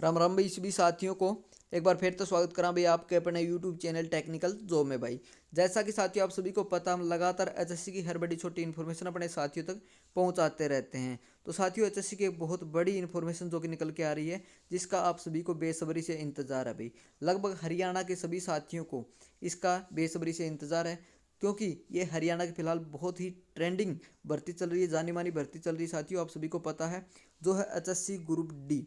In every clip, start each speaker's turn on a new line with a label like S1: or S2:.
S1: राम राम भाई सभी साथियों को एक बार फिर तो स्वागत करा भाई आपके अपने यूट्यूब चैनल टेक्निकल जॉब में भाई। जैसा कि साथियों आप सभी को पता, हम लगातार एचएससी की हर बड़ी छोटी इन्फॉर्मेशन अपने साथियों तक पहुंचाते रहते हैं। तो साथियों एचएससी की एक बहुत बड़ी इन्फॉर्मेशन जो कि निकल के आ रही है, जिसका आप सभी को बेसब्री से इंतजार है भाई। लगभग हरियाणा के सभी साथियों को इसका बेसब्री से इंतजार है, क्योंकि ये हरियाणा की फिलहाल बहुत ही ट्रेंडिंग भर्ती चल रही है, जानी मानी भर्ती चल रही है साथियों, आप सभी को पता है, जो है एचएससी ग्रुप डी।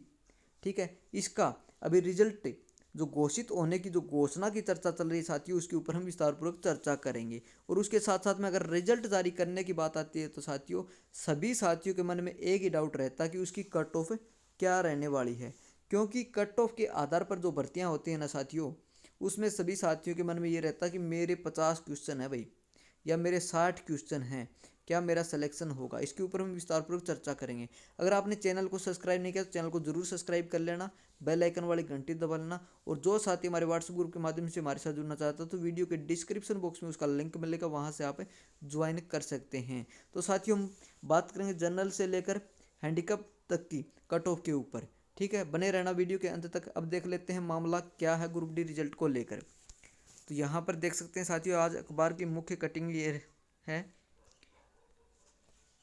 S1: ठीक है, इसका अभी रिजल्ट जो घोषित होने की जो घोषणा की चर्चा चल रही है साथियों, उसके ऊपर हम विस्तारपूर्वक चर्चा करेंगे। और उसके साथ साथ में अगर रिजल्ट जारी करने की बात आती है तो साथियों सभी साथियों के मन में एक ही डाउट रहता है कि उसकी कट ऑफ क्या रहने वाली है। क्योंकि कट ऑफ के आधार पर जो भर्तियां होती हैं ना साथियों, उसमें सभी साथियों के मन में ये रहता है कि मेरे 50 क्वेश्चन है भाई, या मेरे 60 क्वेश्चन हैं, क्या मेरा सिलेक्शन होगा। इसके ऊपर हम विस्तारपूर्वक चर्चा करेंगे। अगर आपने चैनल को सब्सक्राइब नहीं किया तो चैनल को जरूर सब्सक्राइब कर लेना, बेल आइकन वाली घंटी दबा लेना। और जो साथी हमारे व्हाट्सएप ग्रुप के माध्यम से हमारे साथ जुड़ना चाहता है तो वीडियो के डिस्क्रिप्शन बॉक्स में उसका लिंक मिलेगा, वहाँ से आप ज्वाइन कर सकते हैं। तो साथियों हम बात करेंगे जनरल से लेकर हैंडीकैप तक की कट ऑफ के ऊपर। ठीक है, बने रहना वीडियो के अंत तक। अब देख लेते हैं मामला क्या है ग्रुप डी रिजल्ट को लेकर। तो यहाँ पर देख सकते हैं साथियों, आज अखबार की मुख्य कटिंग ये है।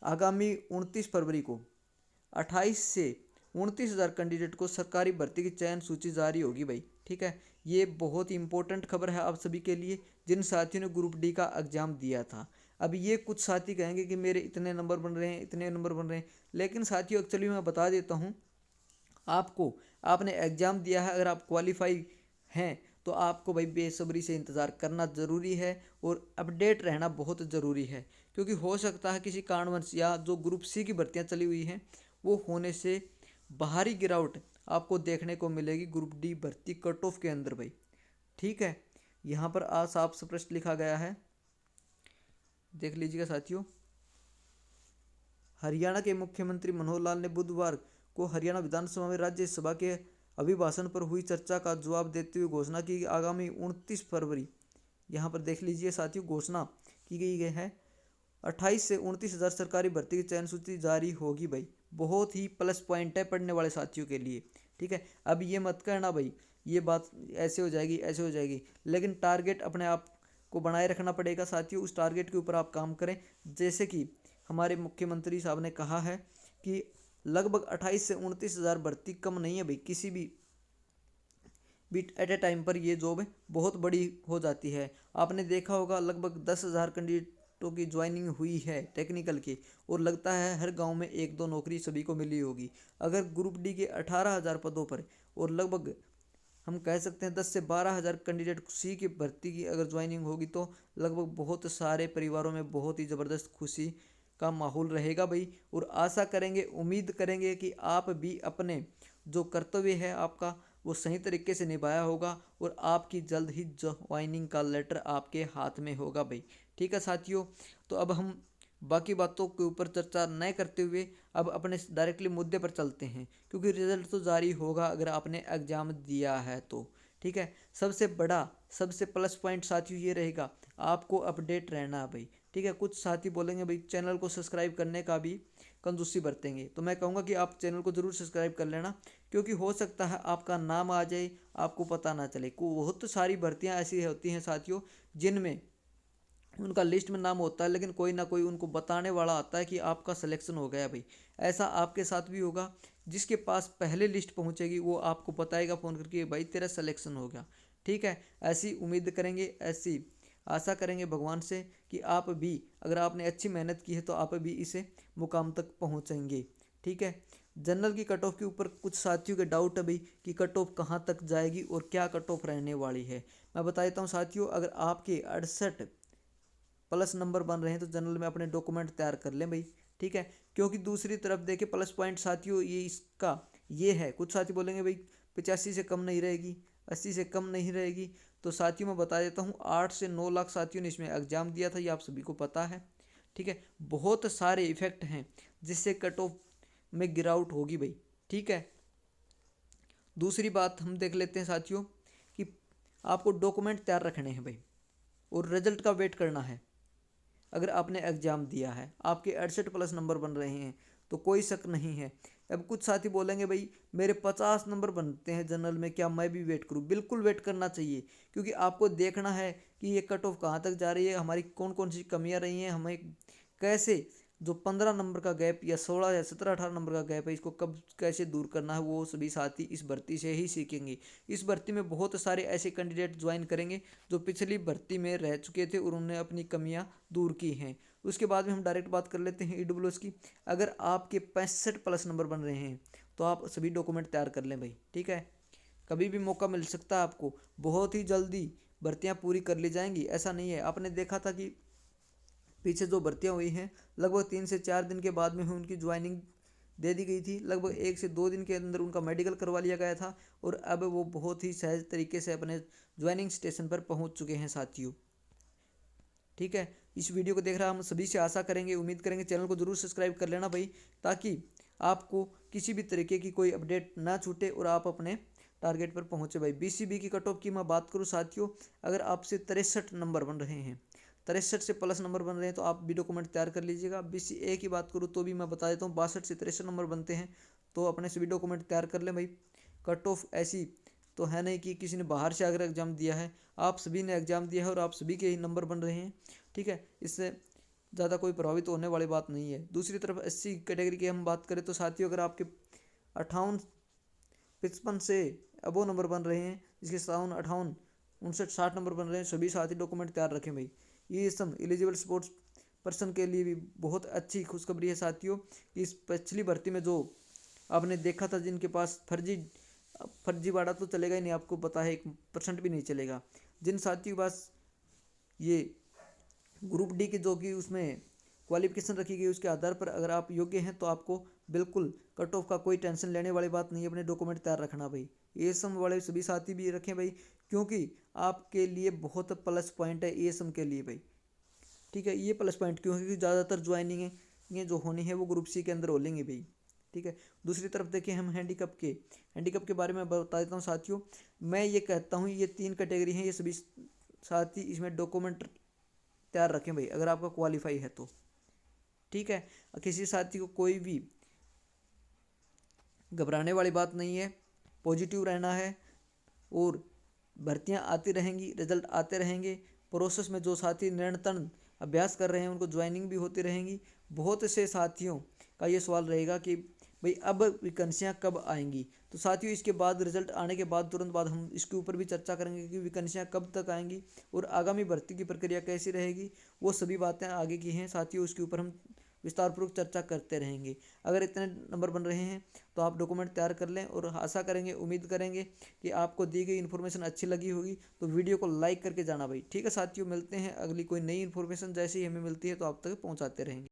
S1: आगामी 29 फरवरी को 28 से 29,000 कैंडिडेट को सरकारी भर्ती की चयन सूची जारी होगी भाई। ठीक है, ये बहुत ही इंपॉर्टेंट खबर है आप सभी के लिए जिन साथियों ने ग्रुप डी का एग्जाम दिया था। अब ये कुछ साथी कहेंगे कि मेरे इतने नंबर बन रहे हैं, इतने नंबर बन रहे हैं, लेकिन साथियों एक्चुअली मैं बता देता हूँ आपको। आपने एग्ज़ाम दिया है, अगर आप क्वालिफाई हैं तो आपको भाई बेसब्री से इंतज़ार करना ज़रूरी है और अपडेट रहना बहुत ज़रूरी है। क्योंकि हो सकता है किसी कारणवश या जो ग्रुप सी की भर्तियां चली हुई हैं वो होने से बाहरी गिरावट आपको देखने को मिलेगी ग्रुप डी भर्ती कट ऑफ के अंदर भाई। ठीक है, यहाँ पर आज साफ स्पष्ट लिखा गया है, देख लीजिएगा साथियों। हरियाणा के मुख्यमंत्री मनोहर लाल ने बुधवार को हरियाणा विधानसभा में राज्यसभा के अभिभाषण पर हुई चर्चा का जवाब देते हुए घोषणा की कि आगामी 29 फरवरी, यहाँ पर देख लीजिए साथियों, घोषणा की गई है 28 से 29,000 सरकारी भर्ती की चयन सूची जारी होगी भाई। बहुत ही प्लस पॉइंट है पढ़ने वाले साथियों के लिए। ठीक है, अब ये मत करना भाई ये बात ऐसे हो जाएगी ऐसे हो जाएगी, लेकिन टारगेट अपने आप को बनाए रखना पड़ेगा साथियों। उस टारगेट के ऊपर आप काम करें। जैसे कि हमारे मुख्यमंत्री साहब ने कहा है कि लगभग 28 से 29,000 भर्ती कम नहीं है भाई, किसी भी बीट एट ए टाइम पर ये जॉब बहुत बड़ी हो जाती है। आपने देखा होगा लगभग 10,000 कैंडिडेटों की ज्वाइनिंग हुई है टेक्निकल की, और लगता है हर गांव में एक दो नौकरी सभी को मिली होगी। अगर ग्रुप डी के 18,000 पदों पर और लगभग हम कह सकते हैं 10 से 12,000 कैंडिडेट सी की भर्ती की अगर ज्वाइनिंग होगी तो लगभग बहुत सारे परिवारों में बहुत ही ज़बरदस्त खुशी का माहौल रहेगा भाई। और आशा करेंगे, उम्मीद करेंगे कि आप भी अपने जो कर्तव्य है आपका वो सही तरीके से निभाया होगा और आपकी जल्द ही ज्वाइनिंग का लेटर आपके हाथ में होगा भाई। ठीक है साथियों, तो अब हम बाकी बातों के ऊपर चर्चा न करते हुए अब अपने डायरेक्टली मुद्दे पर चलते हैं, क्योंकि रिजल्ट तो जारी होगा अगर आपने एग्ज़ाम दिया है तो। ठीक है, सबसे बड़ा सबसे प्लस पॉइंट साथियों ये रहेगा, आपको अपडेट रहना है भाई। ठीक है, कुछ साथी बोलेंगे भाई चैनल को सब्सक्राइब करने का भी कंजूसी बरतेंगे, तो मैं कहूँगा कि आप चैनल को ज़रूर सब्सक्राइब कर लेना, क्योंकि हो सकता है आपका नाम आ जाए आपको पता ना चले। बहुत सारी भर्तियाँ ऐसी होती हैं साथियों जिनमें उनका लिस्ट में नाम होता है, लेकिन कोई ना कोई उनको बताने वाला आता है कि आपका सिलेक्शन हो गया भाई। ऐसा आपके साथ भी होगा, जिसके पास पहले लिस्ट पहुंचेगी वो आपको बताएगा फ़ोन करके भाई तेरा सिलेक्शन हो गया। ठीक है, ऐसी उम्मीद करेंगे, ऐसी आशा करेंगे भगवान से कि आप भी अगर आपने अच्छी मेहनत की है तो आप भी इसे मुकाम तक पहुंचेंगे। ठीक है, जनरल की कट ऑफ के ऊपर कुछ साथियों के डाउट है भाई कि कट ऑफ कहाँ तक जाएगी और क्या कट ऑफ रहने वाली है। मैं बता देता हूँ साथियों, अगर आपके 68 प्लस नंबर बन रहे हैं तो जनरल में अपने डॉक्यूमेंट तैयार कर लें भाई। ठीक है, क्योंकि दूसरी तरफ देखें प्लस पॉइंट साथियों ये इसका ये है, कुछ साथी बोलेंगे भाई 85 से कम नहीं रहेगी, 80 से कम नहीं रहेगी। तो साथियों मैं बता देता हूँ 8 से 9 लाख साथियों ने इसमें एग्जाम दिया था, ये आप सभी को पता है। ठीक है, बहुत सारे इफेक्ट हैं जिससे कट ऑफ में गिरावट होगी भाई। ठीक है, दूसरी बात हम देख लेते हैं साथियों कि आपको डॉक्यूमेंट तैयार रखने हैं भाई और रिजल्ट का वेट करना है। अगर आपने एग्ज़ाम दिया है, आपके 68 प्लस नंबर बन रहे हैं तो कोई शक नहीं है, अब कुछ साथी बोलेंगे भाई मेरे 50 नंबर बनते हैं जनरल में, क्या मैं भी वेट करूं? बिल्कुल वेट करना चाहिए, क्योंकि आपको देखना है कि ये कट ऑफ कहाँ तक जा रही है, हमारी कौन कौन सी कमियां रही हैं, हमें कैसे जो 15 नंबर का गैप या 16 या 17 18 नंबर का गैप है इसको कब कैसे दूर करना है, वो सभी साथी इस भर्ती से ही सीखेंगे। इस भर्ती में बहुत सारे ऐसे कैंडिडेट ज्वाइन करेंगे जो पिछली भर्ती में रह चुके थे और उन्होंने अपनी कमियां दूर की हैं। उसके बाद में हम डायरेक्ट बात कर लेते हैं ईडब्ल्यूएस की। अगर आपके 65 प्लस नंबर बन रहे हैं तो आप सभी डॉक्यूमेंट तैयार कर लें भाई, ठीक है। कभी भी मौका मिल सकता है आपको, बहुत ही जल्दी भर्तियां पूरी कर ली जाएंगी। ऐसा नहीं है, आपने देखा था कि पीछे जो भर्तियां हुई हैं लगभग 3 से 4 दिन के बाद में ही उनकी ज्वाइनिंग दे दी गई थी, लगभग 1 से 2 दिन के अंदर उनका मेडिकल करवा लिया गया था और अब वो बहुत ही सहज तरीके से अपने ज्वाइनिंग स्टेशन पर पहुंच चुके हैं साथियों, ठीक है। इस वीडियो को देख रहा हम सभी से आशा करेंगे, उम्मीद करेंगे चैनल को जरूर सब्सक्राइब कर लेना भाई, ताकि आपको किसी भी तरीके की कोई अपडेट ना छूटे और आप अपने टारगेट पर पहुंचे भाई। बीसीबी की कट ऑफ की मैं बात करूं साथियों, अगर आपसे 63 नंबर बन रहे हैं, 63 से प्लस नंबर बन रहे हैं तो आप भी डॉक्यूमेंट तैयार कर लीजिएगा। BCA की बात करूँ तो भी मैं बता देता हूँ 62 से 63 नंबर बनते हैं तो अपने सभी डॉक्यूमेंट तैयार कर लें भाई। कट ऑफ ऐसी तो है नहीं कि किसी ने बाहर से अगर एग्जाम दिया है, आप सभी ने एग्जाम दिया है और आप सभी के ही नंबर बन रहे हैं, ठीक है। इससे ज़्यादा कोई प्रभावित होने वाली बात नहीं है। दूसरी तरफ SC कैटेगरी की हम बात करें तो साथियों अगर आपके 58 55 से अबो नंबर बन रहे हैं, जिसके 57 58 59 60 नंबर बन रहे हैं, सभी साथी डॉक्यूमेंट तैयार रखें भाई। ये सब एलिजिबल स्पोर्ट्स पर्सन के लिए भी बहुत अच्छी खुशखबरी है साथियों। इस पिछली भर्ती में जो आपने देखा था जिनके पास फर्जीवाड़ा तो चलेगा ही नहीं, आपको पता है 1% भी नहीं चलेगा। जिन साथियों के पास ये ग्रुप डी की जो कि उसमें क्वालिफिकेशन रखी गई उसके आधार पर अगर आप योग्य हैं तो आपको बिल्कुल कट ऑफ का कोई टेंशन लेने वाली बात नहीं है। अपने डॉक्यूमेंट तैयार रखना भाई, एएसएम वाले सभी साथी भी रखें भाई, क्योंकि आपके लिए बहुत प्लस पॉइंट है एएसएम के लिए भाई, ठीक है। ये प्लस पॉइंट क्यों है? क्योंकि ज़्यादातर ज्वाइनिंग है ये जो होनी है वो ग्रुप सी के अंदर हो लेंगे भाई, ठीक है। दूसरी तरफ देखिए हम हैंडीकप के बारे में बता देता हूँ साथियों। मैं ये कहता हूँ ये 3 कैटेगरी हैं, ये सभी साथी इसमें डॉक्यूमेंट तैयार रखें भाई अगर आपका क्वालिफाई है तो, ठीक है। किसी साथी को कोई भी घबराने वाली बात नहीं है, पॉजिटिव रहना है और भर्तियां आती रहेंगी, रिजल्ट आते रहेंगे। प्रोसेस में जो साथी निरंतर अभ्यास कर रहे हैं उनको ज्वाइनिंग भी होती रहेंगी। बहुत से साथियों का ये सवाल रहेगा कि भाई अब वैकेंसियाँ कब आएंगी, तो साथियों इसके बाद रिजल्ट आने के बाद तुरंत बाद हम इसके ऊपर भी चर्चा करेंगे कि वैकेंसियाँ कब तक आएंगी और आगामी भर्ती की प्रक्रिया कैसी रहेगी। वो सभी बातें आगे की हैं साथियों, उसके ऊपर हम विस्तारपूर्वक चर्चा करते रहेंगे। अगर इतने नंबर बन रहे हैं तो आप डॉक्यूमेंट तैयार कर लें और आशा करेंगे, उम्मीद करेंगे कि आपको दी गई इन्फॉर्मेशन अच्छी लगी होगी, तो वीडियो को लाइक करके जाना भाई, ठीक है साथियों। मिलते हैं अगली कोई नई इन्फॉर्मेशन जैसे ही हमें मिलती है तो आप तक पहुंचाते रहेंगे।